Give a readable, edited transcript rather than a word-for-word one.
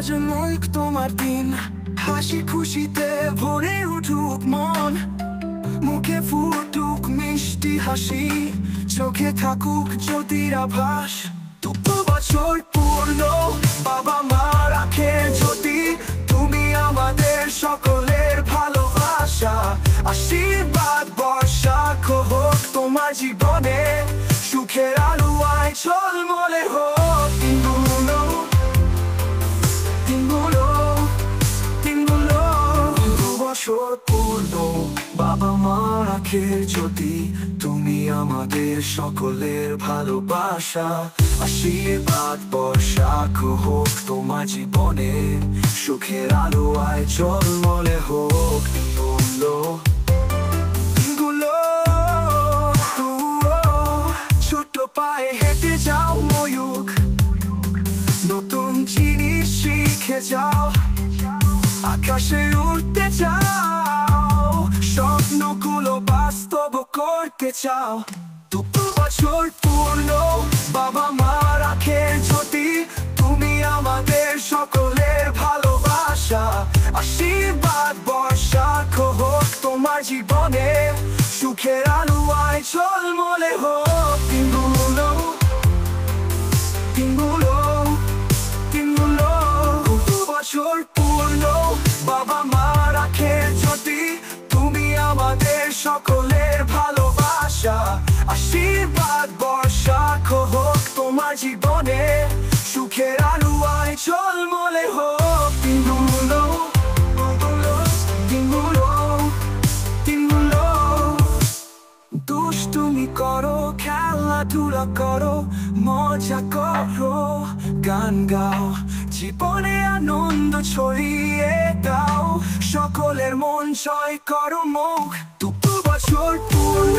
সাজানোক তোমার দিন, হাসি খুশিতে ভরে উঠুক মন, মুখে ফুটুক মিষ্টি হাসি, চোখে থাকুক জ্যোতির আভাস। 2 বছর পূর্ণ, বাবা মা রাখে জ্যোতি, তুমি আমাদের সকলের ভালোবাসা। আশীর্বাদ বর্ষা হোক তোমার জীবনে, সুখের আলোয় ঝলমলে হোক দিনগুলো, দিনগুলো, দিনগুলো। 2 বছর পূর্ণ, বাবা মা রাখে জ্যোতি, তুমি আমাদের সকলের ভালোবাসা। আশীর্বাদ বর্ষা হোক তোমার জীবনে, সুখের আলোয় ঝলমলে হোক দিনগুলো, দিনগুলো। ছোট পায়ে হেঁটে যাও ময়ূখ, নতুন জিনিস শিখে যাও, আকাশে উঠতে চাও, স্বপ্নগুলো বাস্তব করতে চাও। 2 বছর পূর্ণ, বাবা মা রাখে জ্যোতি, তুমি আমাদের সকলের ভালোবাসা। আশীর্বাদ বর্ষা হোক তোমার জীবনে, সুখের আলোয় ঝলমলে হোক দিনগুলো, দিনগুলো, দিনগুলো। 2 বছর পূর্ণ, বাবা মা রাখে জ্যোতি, তুমি আমাদের সকলের ভালোবাসা। আশীর্বাদ বর্ষা হোক তোমার জীবনে, সুখের আলোয় ঝলমলে হোক দিনগুলো, দিনগুলো, দিনগুলো। দুষ্টুমি করো, খেলাধুলা করো, মজা করো, গান গাও, জীবনে আনন্দ ছড়িয়ে দাও, সকলের মন জয় করো মুখ। 2 বছর পূর্ণ,